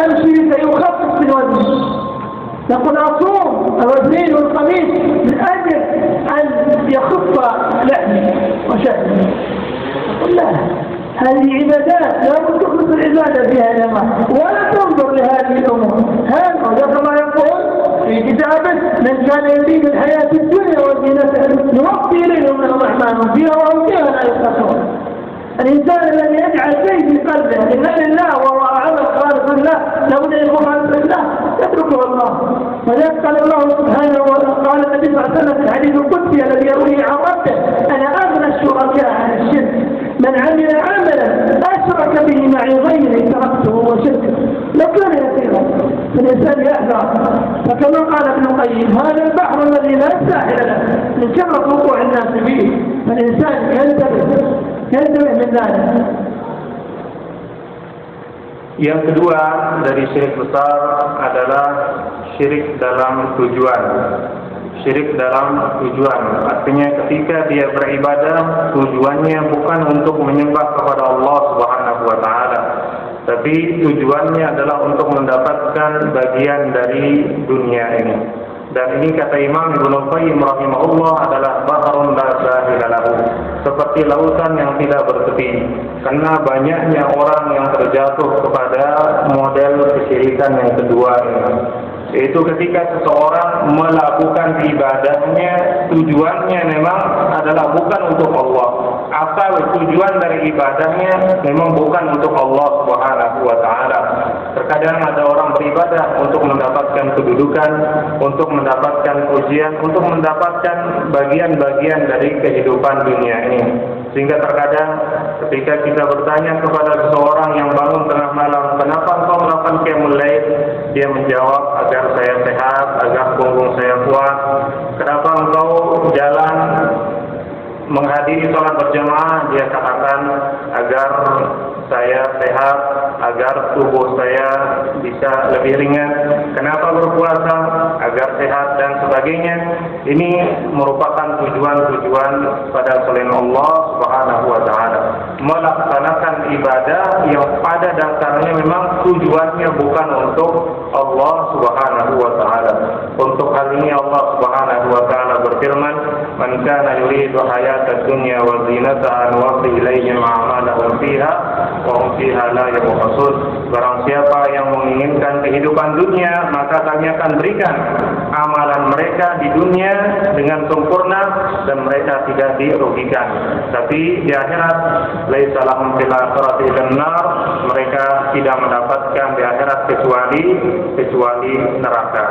أمشي سيخفف من وزني، نقول أصوم الاثنين والخميس من أجل أن يخف لحمي وشأني. نقول لا، هذه عبادات لا بد تخلص العبادة فيها يا جماعة، ولا تنظر لهذه الأمور. هذا وذلك الله يقول في كتابه: من كان يريد الحياة الدنيا وزينتها نوفي إليهم أعمالهم فيها وهم فيها لا يبخسون. الإنسان الذي يجعل شيء في قلبه لله وهو عمل خالص لله لابد أن يكون خالص لله يتركه الله. ولذلك قال الله سبحانه وقال النبي صلى الله عليه وسلم في الحديث القدسي الذي يرويه عن ربه: أنا أغنى الشركاء عن الشرك، من عمل عملا أشرك به معي غيري تركته وشركه. لو كان يسيرا فالإنسان يحذر. فكما قال ابن القيم: هذا البحر الذي لا ساحل له من كثرة وقوع الناس فيه، فالإنسان ينتبه من ذلك. Yang kedua dari syirik besar adalah syirik dalam tujuan. Syirik dalam tujuan artinya ketika dia beribadah tujuannya bukan untuk menyembah kepada Allah Subhanahu wa taala, tapi tujuannya adalah untuk mendapatkan bagian dari dunia ini. Dan ini kata Imam Ibnu Qayyim rahimahullah adalah bahrun la sahila lahu, seperti lautan yang tidak bertepi, karena banyaknya orang yang terjatuh kepada model kesyirikan yang kedua ini, yaitu ketika seseorang melakukan ibadahnya tujuannya memang adalah bukan untuk Allah, asal tujuan dari ibadahnya memang bukan untuk Allah Subhanahu wa taala. Terkadang ada orang beribadah untuk mendapatkan kedudukan, untuk mendapatkan pujian, untuk mendapatkan bagian-bagian dari kehidupan dunia ini. Sehingga terkadang ketika kita bertanya kepada seseorang yang bangun tengah malam, kenapa engkau melakukan qiyamul lail? Dia menjawab, agar saya sehat, agar punggung saya kuat. Kenapa engkau jalan menghadiri sholat berjamaah? Dia katakan, agar saya sehat, agar tubuh saya bisa lebih ringan. Kenapa berpuasa? Agar sehat dan sebagainya. Ini merupakan tujuan-tujuan pada selain Allah Subhanahu wa taala. Melaksanakan ibadah yang pada dasarnya memang tujuannya bukan untuk Allah Subhanahu wa taala. Untuk hal ini Allah Subhanahu wa taala berfirman: "Man kana yuridu hayatad dunya wa zinataha nuwaffi ilaihim a'malahum fiha wa hum fiha la yubkhasun." Barang siapa yang menginginkan kehidupan dunia, maka kami akan berikan amalan mereka di dunia dengan sempurna dan mereka tidak dirugikan. Tapi di akhirat, laisa lahum fil akhirati illan nar, mereka tidak mendapatkan di akhirat kecuali neraka.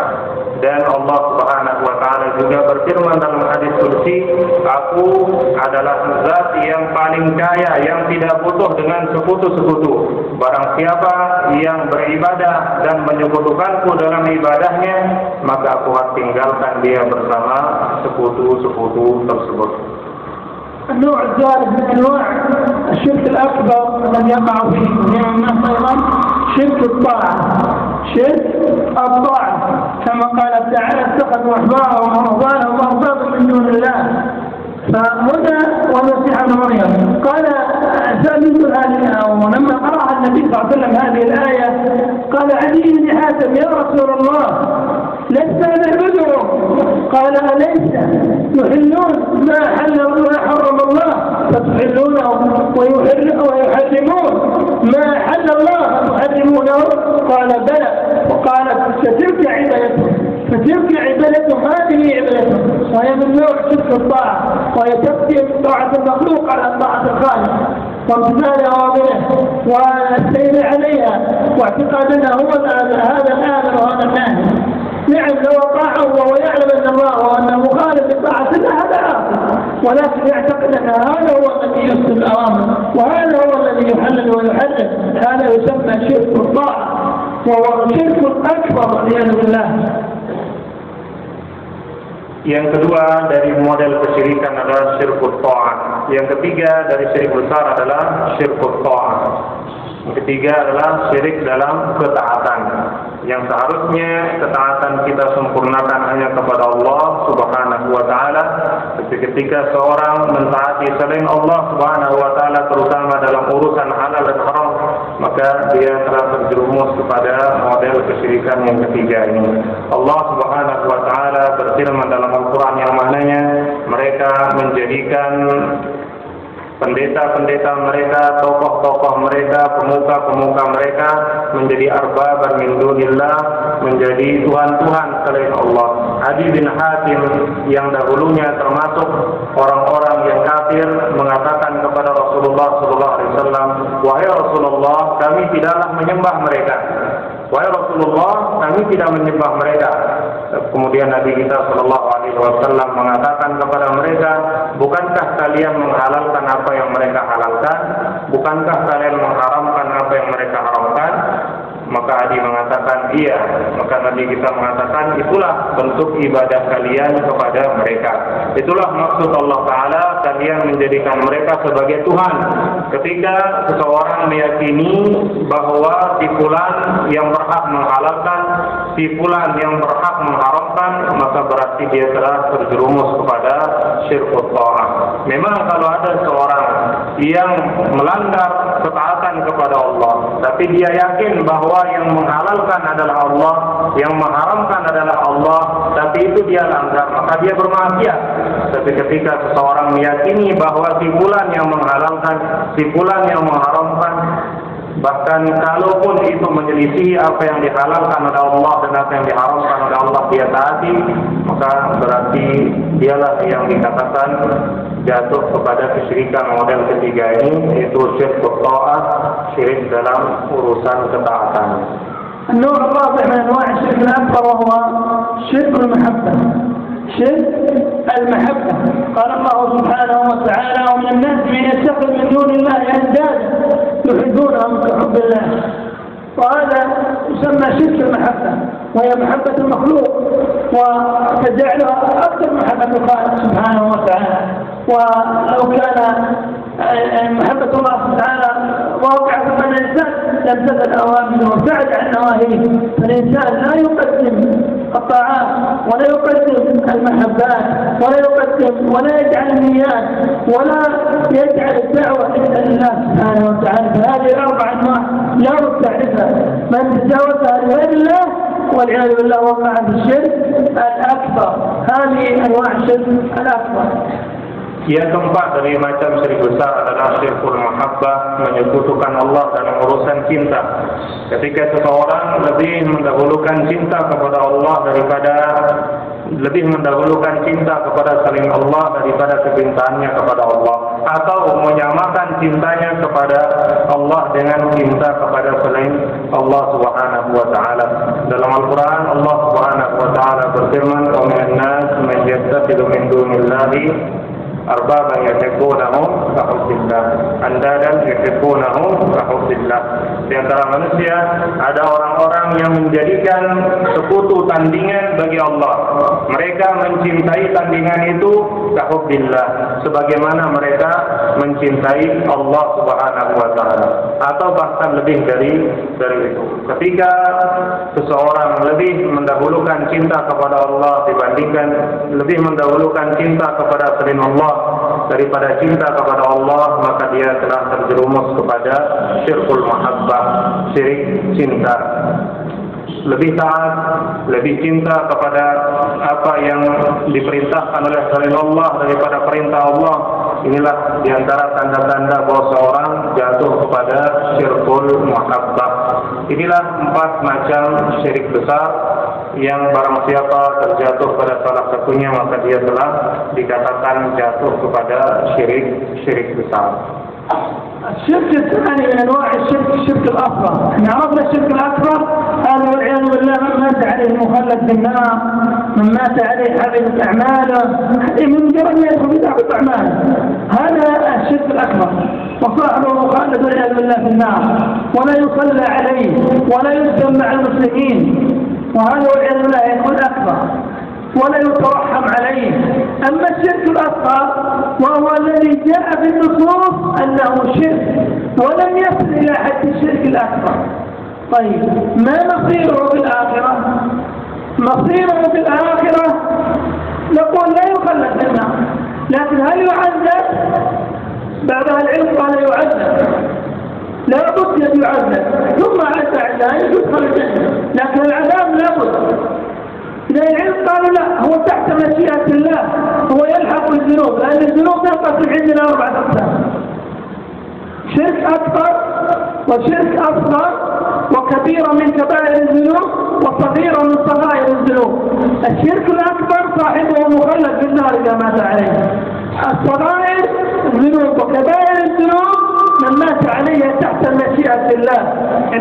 Dan Allah Subhanahu wa taala juga berfirman dalam hadis qudsi, "Aku adalah zat yang paling kaya yang tidak butuh dengan sekutu-sekutu. Barang siapa yang beribadah dan menyekutukanku dalam ibadahnya, maka aku akan tinggalkan dia bersama sekutu-sekutu tersebut." النوع الثالث من انواع الشرك الاكبر الذي يقع فيه جميع الناس ايضا شرك الطاعه. شرك الطاعه كما قال تعالى: اتخذوا احبارهم ورهبانهم واربابا من دون الله. فهنا والمسيح ابن مريم قال سألت هذه ولما قرأها النبي صلى الله عليه وسلم هذه الآية قال علي بن حاتم: يا رسول الله لسنا نعبدهم. قال: أليس يحلون ما حرم الله فتحلونه ويحرمون ما حل الله فتحرمونه؟ قال: بلى. وقالت: فتلك عبادتهم، فتلك عبادتهم، هذه عبادتهم، وهي من نوع شرك الطاعة، وهي تقديم طاعة المخلوق على طاعة الخالق وامتثال أوامره والسير عليها واعتقاد أنه هو هذا الآمر وهذا الناهي. نعم لو أطاعه وهو يعلم أن الله وأنه مخالف لطاعة الله هذا عاصي، ولكن يعتقد أن هذا هو الذي يفسد الأوامر وهذا هو الذي يحلل ويحرم. هذا يسمى شرك الطاعة وهو شرك أكبر والعياذ بالله. Yang kedua dari model kesyirikan adalah syirkut ta'ah. Yang ketiga dari syirik besar adalah syirkut ta'ah. Yang ketiga adalah syirik dalam ketaatan. yang seharusnya ketaatan kita sempurnakan hanya kepada Allah Subhanahu wa taala. Tapi ketika seorang mentaati selain Allah Subhanahu wa taala terutama dalam urusan halal dan haram, maka dia telah terjerumus kepada model kesyirikan yang ketiga ini. Allah Subhanahu wa taala berfirman dalam Al-Qur'an yang mananya mereka menjadikan pendeta-pendeta mereka, tokoh-tokoh mereka, pemuka-pemuka mereka menjadi arbaban min dunillah, menjadi tuhan-tuhan selain Allah. Adi bin Hatim yang dahulunya termasuk orang-orang yang kafir mengatakan kepada Rasulullah SAW, "Wahai Rasulullah, kami tidaklah menyembah mereka. Wahai Rasulullah, kami tidak menyembah mereka." Kemudian Nabi kita SAW mengatakan kepada mereka, "Bukankah kalian menghalalkan apa yang mereka halalkan? Bukankah kalian mengharamkan apa yang mereka haramkan?" Maka Adi mengatakan, "Iya." Maka Nabi kita mengatakan, "Itulah bentuk ibadah kalian kepada mereka. Itulah maksud Allah Ta'ala, kalian menjadikan mereka sebagai Tuhan." Ketika seseorang meyakini bahwa si fulan yang berhak menghalalkan, si fulan yang berhak mengharamkan, maka berarti dia telah terjerumus kepada syirkut ta'ah. Memang kalau ada seorang yang melanggar ketaatan kepada Allah, tapi dia yakin bahwa yang menghalalkan adalah Allah, yang mengharamkan adalah Allah, tapi itu dia langgar, maka dia bermaksiat. Tapi ketika seseorang meyakini bahwa si fulan yang menghalalkan, si fulan yang mengharamkan, bahkan kalaupun itu menyelisih apa yang dihalalkan oleh Allah dan apa yang diharamkan oleh Allah dia taati, maka berarti dialah yang dikatakan jatuh kepada kesyirikan model ketiga ini, yaitu syirik ta'ah, syirik dalam urusan ketaatan. النوع الرابع من أنواع الشرك الأكبر وهو شرك المحبة. شرك المحبة. قال الله سبحانه وتعالى: "ومن الناس من يتخذ من دون الله أندادا يحبونهم كحب الله." وهذا يسمى شرك المحبة، وهي محبة المخلوق وتجعلها أكثر محبة الخالق سبحانه وتعالى. ولو كان محبة الله تعالى واقعة في الإنسان لامتثل أوامره وابتعد عن نواهيه، فالإنسان لا يقدم الطاعات ولا يقدم المحبات ولا يجعل النيات ولا يجعل الدعوة إلا لله سبحانه وتعالى. فهذه الأربع أنواع لا بد تعرفها. من تجاوزها لغير الله والعياذ بالله وقع في الشرك الأكبر. هذه أنواع الشرك الأكبر. Yang keempat dari macam syirik besar adalah syirkul mahabbah, menyekutukan Allah dalam urusan cinta. Ketika seseorang lebih mendahulukan cinta kepada Allah selain Allah daripada kecintaannya kepada Allah, atau menyamakan cintanya kepada Allah dengan cinta kepada selain Allah Subhanahu wa taala. Dalam Al-Qur'an Allah Subhanahu wa taala berfirman, "Wa minan nas man yattakhidhu min dunillahi arbaban yuhibbunahum ka hubbillah, andadan yuhibbunahum ka hubbillah." Di antara manusia ada orang-orang yang menjadikan sekutu tandingan bagi Allah. Mereka mencintai tandingan itu ka hubbillah, sebagaimana mereka mencintai Allah Subhanahu wa taala, atau bahkan lebih dari itu. Ketika seseorang lebih mendahulukan cinta kepada Allah lebih mendahulukan cinta kepada selain Allah daripada cinta kepada Allah, maka dia telah terjerumus kepada syirkul mahabbah, syirik cinta. Lebih taat, lebih cinta kepada apa yang diperintahkan oleh selain Allah daripada perintah Allah. Inilah diantara tanda-tanda bahwa seorang jatuh kepada syirkul mahabbah. Inilah 4 macam syirik besar yang barang siapa terjatuh pada salah satunya, maka dia telah dikatakan jatuh kepada syirik besar. الشرك الثاني من انواع الشرك الاكبر. احنا عرفنا الشرك الاكبر هذا والعياذ بالله من مات عليه مخلد في النار، من مات عليه حبطت اعماله، من مجرد ما يدخل في تحبط اعماله. هذا الشرك الاكبر، وصاحبه مخلد والعياذ بالله في النار، ولا يصلى عليه ولا يسلم مع المسلمين، وهذا والعياذ بالله يكون اكبر ولا يترحم عليه. أما الشرك الأصغر وهو الذي جاء في النصوص أنه شرك ولم يصل إلى حد الشرك الأكبر. طيب ما مصيره في الآخرة؟ مصيره في الآخرة نقول لا يخلد في النار، لكن هل يعذب؟ بعض أهل العلم قال يعذب، لا بد أن يعذب ثم عسى عسى يدخل الجنة، لكن العذاب لا بد. إذا العلم قالوا لا، هو تحت مشيئة الله، هو يلحق بالذنوب، لأن الذنوب تنقسم عندنا 4 أقسام: شرك أكبر وشرك أصغر وكبيرة من كبائر الذنوب وصغيرة من صغائر الذنوب. الشرك الأكبر صاحبه مخلد في النار إذا مات عليه. الصغائر الذنوب وكبائر الذنوب من مات عليها تحت مشيئة الله.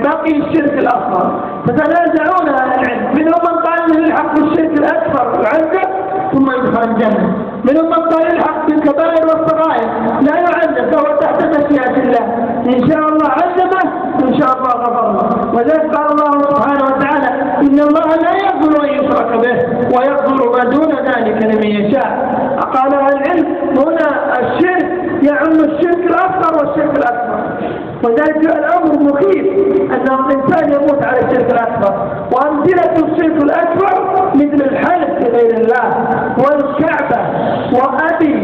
باقي الشرك الأصغر فتنازعون أهل العلم، منهم من قال انه يلحق بالشرك الأكبر يعذب ثم يدخل الجنة، منهم من قال يلحق بالكبائر والصغائر لا يعذب فهو تحت مشيئة الله، إن شاء الله عذبه وإن شاء الله غفر له. وذلك قال الله سبحانه وتعالى: إن الله لا يغفر أن يشرك به ويغفر ما دون ذلك لمن يشاء. قال أهل العلم هنا الشرك يعم الشرك الأصغر والشرك الأكبر، وذلك الأمر مخيف أن الإنسان يموت على الشرك الأكبر. وأمثلة الشرك الأكبر مثل الحلف بغير الله والكعبة وأبي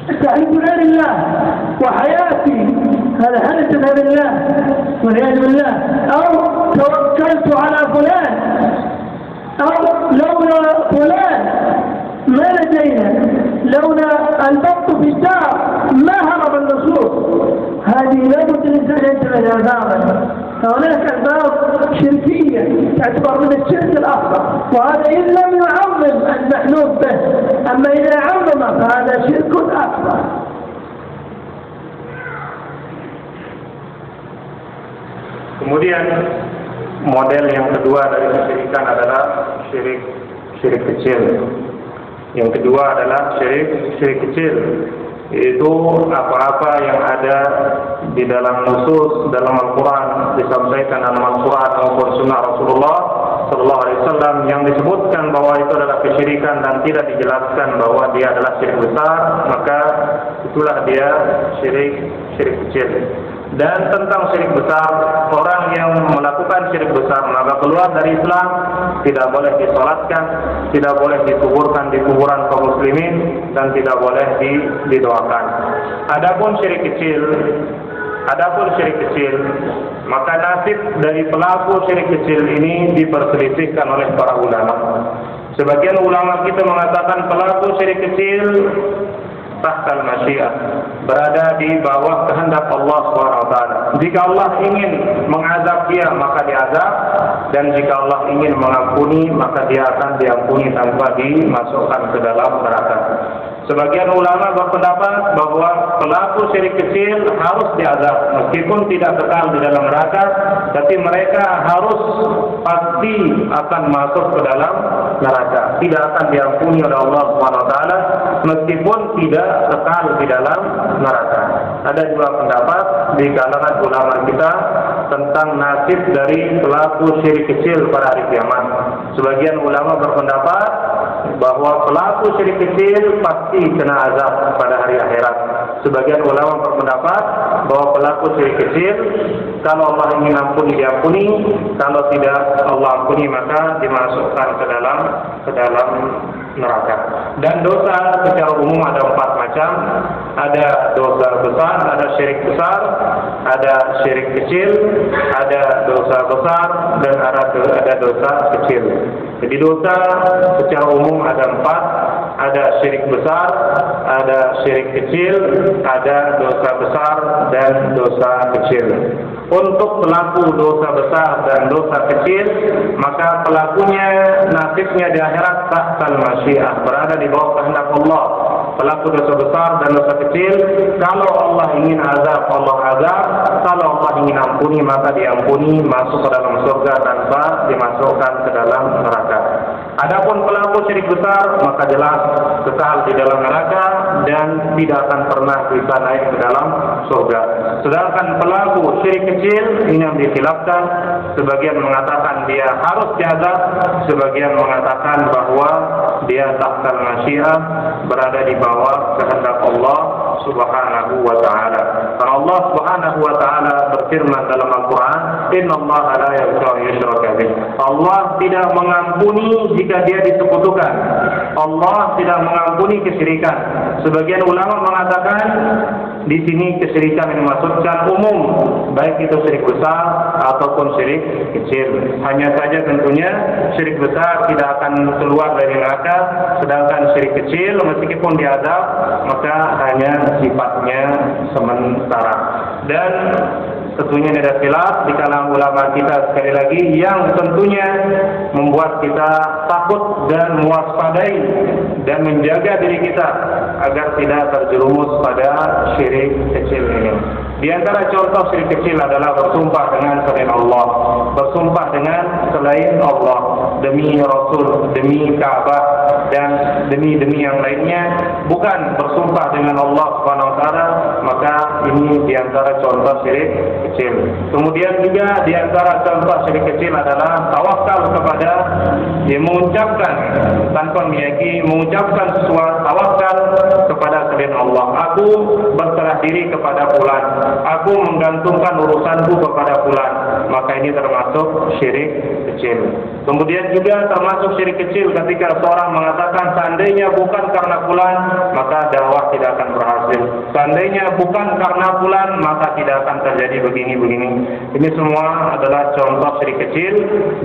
استعيذ بغير الله وحياتي هذا حلف بغير الله والعياذ بالله، أو توكلت على فلان، أو لولا فلان ما لدينا، لولا البط في الدار ما هرب اللصوص. هذه لابد الإنسان ينتبه لها بابا. فهناك أسباب شركية تعتبر من الشرك الأصغر، وهذا إن لم يعظم المحلوف به، أما إذا عظم فهذا شرك أكبر. Kemudian model yang kedua dari kesyirikan adalah syirik kecil. Yang kedua adalah syirik kecil, yaitu apa-apa yang ada di dalam nusus dalam Al-Quran, disampaikan dalam Al-Quran maupun Sunnah Rasulullah Sallallahu Alaihi Wasallam yang disebutkan bahwa itu adalah kesyirikan dan tidak dijelaskan bahwa dia adalah syirik besar, maka itulah dia syirik kecil. Dan tentang syirik besar, orang yang melakukan syirik besar maka keluar dari Islam, tidak boleh disolatkan, tidak boleh dikuburkan di kuburan kaum muslimin, dan tidak boleh didoakan. Adapun syirik kecil, maka nasib dari pelaku syirik kecil ini diperselisihkan oleh para ulama. Sebagian ulama kita mengatakan pelaku syirik kecil tahtal masyiah, berada di bawah kehendak Allah SWT. Jika Allah ingin mengazab dia maka diazab, dan jika Allah ingin mengampuni maka dia akan diampuni tanpa dimasukkan ke dalam neraka. Sebagian ulama berpendapat bahwa pelaku syirik kecil harus diazab meskipun tidak kekal di dalam neraka, tapi mereka harus pasti akan masuk ke dalam neraka, tidak akan diampuni oleh Allah SWT meskipun tidak kekal di dalam neraka. Ada dua pendapat di kalangan ulama kita tentang nasib dari pelaku syirik kecil pada hari kiamat. Sebagian ulama berpendapat bahwa pelaku syirik kecil pasti kena azab pada hari akhirat. Sebagian ulama berpendapat bahwa pelaku syirik kecil kalau Allah ingin ampuni diampuni, kalau tidak Allah ampuni maka dimasukkan ke dalam neraka. Dan dosa secara umum ada 4 macam. Ada dosa besar, ada syirik besar, ada syirik kecil, ada dosa besar, dan ada dosa kecil. Jadi dosa secara umum ada 4. Ada syirik besar, ada syirik kecil, ada dosa besar, dan dosa kecil. Untuk pelaku dosa besar dan dosa kecil, maka pelakunya nasibnya di akhirat tahtal masyiah, berada di bawah kehendak Allah. Pelaku dosa besar dan dosa kecil, kalau Allah ingin azab, Allah azab. Kalau Allah ingin ampuni, maka diampuni, masuk ke dalam surga tanpa dimasukkan ke dalam neraka. Adapun pelaku syirik besar, maka jelas kekal di dalam neraka dan tidak akan pernah bisa naik ke dalam surga. Sedangkan pelaku syirik kecil ini yang dikhilafkan. Sebagian mengatakan dia harus diazab, sebagian mengatakan bahwa dia tahtal masyiah, berada di bawah kehendak Allah Subhanahu wa ta'ala. Karena Allah Subhanahu wa ta'ala berfirman dalam Al-Quran, Inna Allah la yaghfiru an yushraka bih wa Allah tidak mengampuni jika dia disekutukan. Allah tidak mengampuni kesyirikan. Sebagian ulama mengatakan di sini kesyirikan yang dimaksudkan umum, baik itu syirik besar ataupun syirik kecil. Hanya saja tentunya syirik besar tidak akan keluar dari neraka, sedangkan syirik kecil meskipun diazab maka hanya sifatnya sementara. Dan tentunya ada khilaf di kalangan ulama kita sekali lagi yang tentunya membuat kita takut dan mewaspadai dan menjaga diri kita agar tidak terjerumus pada syirik kecil ini. Di antara contoh syirik kecil adalah bersumpah dengan selain Allah, bersumpah dengan selain Allah, demi Rasul, demi Ka'bah dan demi yang lainnya, bukan bersumpah dengan Allah Subhanahu wa taala, maka ini di antara contoh syirik kecil. Kemudian juga di antara contoh syirik kecil adalah tawakal kepada yang mengucapkan tanpa meyakini, mengucapkan sesuatu tawakal kepada selain Allah. Aku berserah diri kepada fulan, aku menggantungkan urusanku kepada fulan, maka ini termasuk syirik kecil. Kemudian juga termasuk syirik kecil ketika seorang mengatakan seandainya bukan karena fulan maka dakwah tidak akan berhasil, seandainya bukan karena fulan maka tidak akan terjadi begini-begini. Ini semua adalah contoh syirik kecil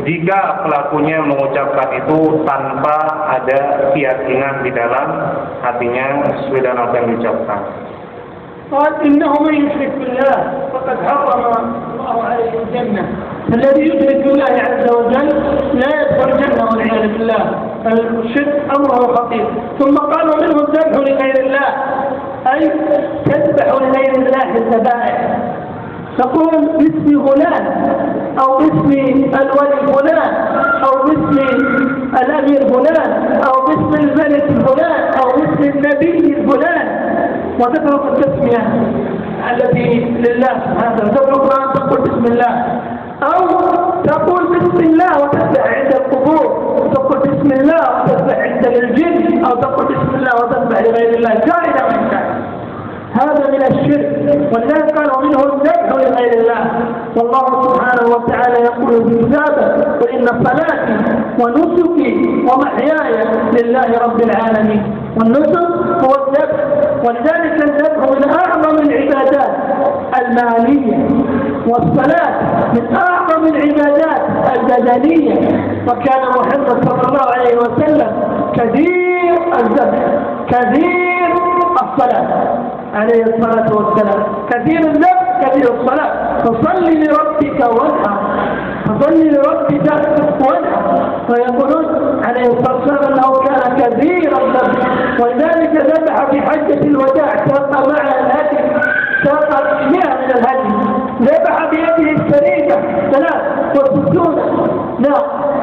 jika pelakunya mengucapkan itu tanpa ada keyakinan di dalam hatinya sesuai dengan apa yang diucapkan. قال إنه من يشرك بالله فقد حرم الله عليه الجنة. الذي يشرك بالله عز وجل لا يدخل الجنة والعياذ بالله. الشرك أمره خطير. ثم قال منه الذبح لغير الله، أي تذبح لغير الله الذبائح، تقول باسم فلان أو باسم الولي فلان أو باسم الأمير فلان أو باسم الملك فلان أو باسم النبي فلان، وتترك التسمية التي لله سبحانه، تترك أن تقول بسم الله، أو تقول بسم الله وتذبح عند القبور، تقول بسم الله وتذبح عند الجن، أو تقول بسم الله وتذبح لغير الله، كائنا من كان. هذا من الشرك، ولذلك قالوا منه الذبح لغير الله. والله سبحانه وتعالى يقول في كتابه: قل إن صلاتي ونسكي ومحياي لله رب العالمين. والنسك هو الذبح، ولذلك الذبح من أعظم العبادات المالية، والصلاة من أعظم العبادات البدنية. وكان محمد صلى الله عليه وسلم كثير الذبح، كثير الصلاة عليه الصلاة والسلام، كثير الذبح كثير الصلاة. فصل لربك وانحر، فصل لربك وانحر. ويقولون عليه الصلاة والسلام أنه كان كثير الذبح، ولذلك ذبح في حجة الوداع، ساق مع الهدي، ساق 100 من الهدي، ذبح بيده الشريفة 63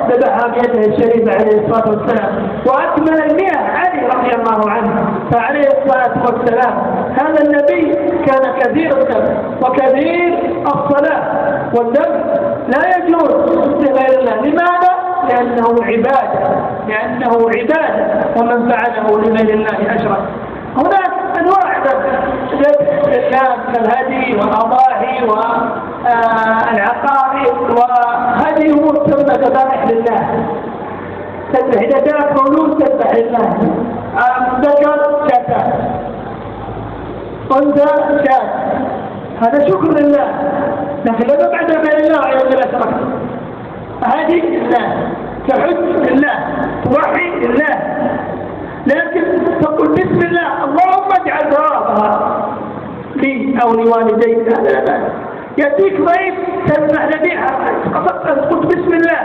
ذبحها بيده الشريفة عليه الصلاة والسلام، وأكمل 100 علي رضي الله عنه. فعليه الصلاة والسلام هذا النبي كان كثير الذبح وكثير الصلاة، والذبح لا يجوز لغير الله. لماذا؟ لأنه عبادة، لأنه عبادة، ومن فعله لغير الله أشرك. هناك أنواع ذبح لله كالهدي والأضاحي والعقائد، وهذه أمور تسمى ذبائح لله. تذبح إذا كانت مولود تذبح لله، ذكر شاة، أنثى شاة، هذا شكر لله. لكن لما بعد غير الله وعياذ بالله أشرك. هذه لله، تحج لله، توحي لله، لكن تقول بسم الله اللهم اجعل ثوابها لي أو لوالديك، هذا لا بأس. يأتيك ضيف تذبح ذبيحة قلت بسم الله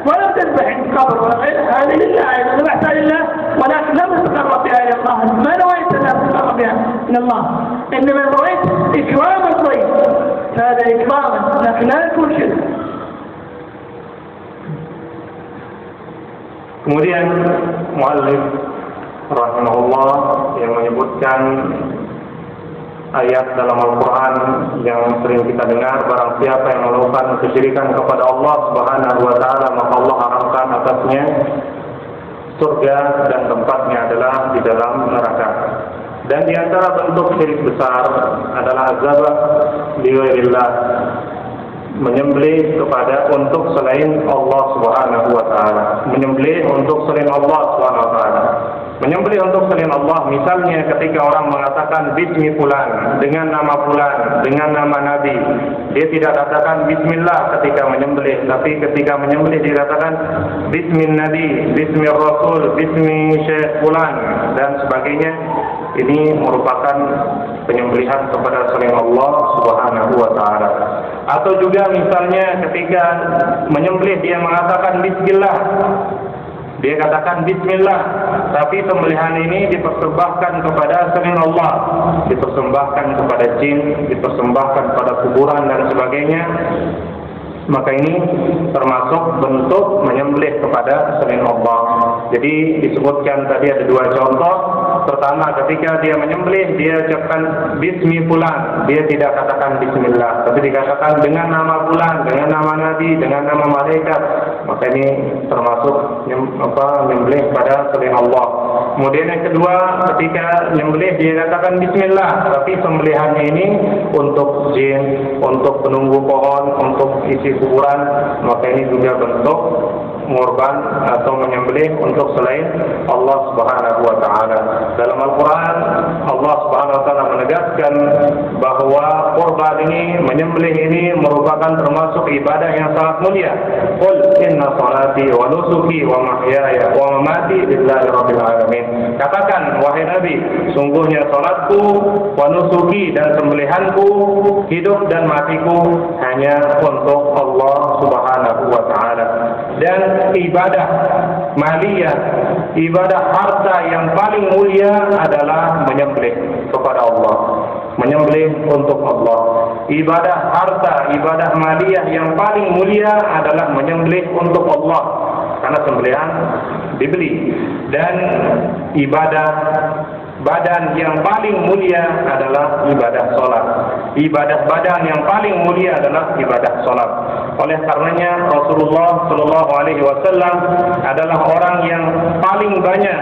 ولا تذبح عند قبر ولا غيره، هذه لله، إذا ذبحتها لله ولكن لم تتقرب بها إلى الله، ما نويت أن تتقرب بها إلى الله، إنما نويت إكرام الضيف، هذا إكراما لكن لا يكون شرك. Kemudian muallif rahimahullah yang menyebutkan ayat dalam Al-Quran yang sering kita dengar, barang siapa yang melakukan kesyirikan kepada Allah Subhanahu wa taala maka Allah haramkan atasnya surga dan tempatnya adalah di dalam neraka. Dan di antara bentuk syirik besar adalah azab li ghairillah, menyembelih kepada untuk selain Allah Subhanahu wa taala, menyembelih untuk selain Allah Subhanahu wa taala. Menyembelih untuk selain Allah, misalnya ketika orang mengatakan bismi fulan, dengan nama fulan, dengan nama nabi, dia tidak katakan bismillah ketika menyembelih, tapi ketika menyembelih dia katakan bismin nabi, bismi rasul, bismi syekh fulan dan sebagainya. Ini merupakan penyembelihan kepada selain Allah Subhanahu wa taala. Atau juga misalnya ketika menyembelih dia mengatakan bismillah, dia katakan bismillah, tapi sembelihan ini dipersembahkan kepada selain Allah, dipersembahkan kepada jin, dipersembahkan kepada kuburan dan sebagainya. Maka ini termasuk bentuk menyembelih kepada selain Allah. Jadi disebutkan tadi ada dua contoh. Pertama, ketika dia menyembelih, dia ucapkan bismi fulan, dia tidak katakan bismillah, tapi dikatakan dengan nama fulan, dengan nama nabi, dengan nama malaikat. Maka ini termasuk menyembelih pada selain Allah. Kemudian yang kedua, ketika menyembelih dia katakan bismillah, tapi sembelihannya ini untuk jin, untuk penunggu pohon, untuk isi kuburan, maka ini juga bentuk mengorban atau menyembelih untuk selain Allah Subhanahu wa taala. Dalam Al-Qur'an Allah Subhanahu wa taala menegaskan bahwa kurban ini, menyembelih ini merupakan termasuk ibadah yang sangat mulia. Qul inna salati wa nusuki wa mahyaya wa mamati lillahi rabbil alamin. Katakan wahai Nabi, sungguhnya salatku, wa nusuki dan sembelihanku, hidup dan matiku hanya untuk Allah Subhanahu wa taala. Dan ibadah maliyah, ibadah harta yang paling mulia adalah menyembelih kepada Allah, menyembelih untuk Allah. Ibadah harta, ibadah maliyah yang paling mulia adalah menyembelih untuk Allah, karena sembelihan dibeli. Dan ibadah badan yang paling mulia adalah ibadah sholat. Ibadah badan yang paling mulia adalah ibadah sholat. Oleh karenanya Rasulullah Shallallahu Alaihi Wasallam adalah orang yang paling banyak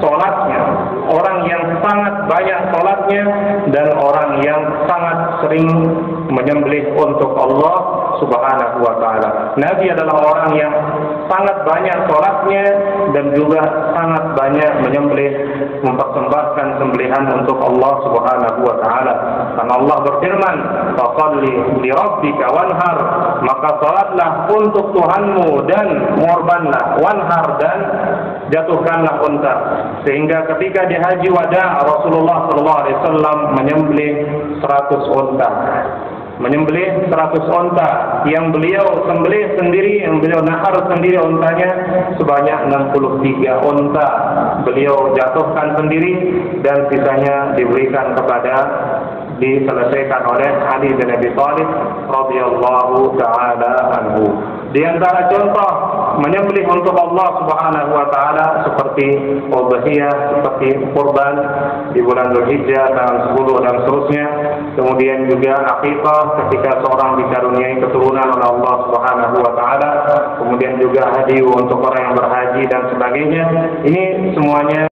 sholatnya, orang yang sangat banyak sholatnya, dan orang yang sangat sering menyembelih untuk Allah Subhanahu wa taala. Nabi adalah orang yang sangat banyak sholatnya dan juga sangat banyak menyembelih, mempersembahkan sembelihan untuk Allah Subhanahu wa taala. Karena Allah berfirman, "Fasholli li rabbika wanhar", maka salatlah untuk Tuhanmu dan mengorbanlah, wanhar dan jatuhkanlah unta. Sehingga ketika di haji wada Rasulullah sallallahu alaihi wasallam menyembelih 100 unta. Menyembelih 100 unta yang beliau sembelih sendiri, yang beliau nahar sendiri untanya sebanyak 63 unta beliau jatuhkan sendiri, dan sisanya diberikan kepada, diselesaikan oleh Ali bin Abi Thalib radhiyallahu taala anhu. Di antara contoh menyembelih untuk Allah Subhanahu wa taala seperti udhiyah, seperti kurban di bulan Dzulhijjah tanggal 10 dan seterusnya. Kemudian juga akikah ketika seorang dikaruniai keturunan oleh Allah Subhanahu wa taala. Kemudian juga hadiah untuk orang yang berhaji dan sebagainya. Ini semuanya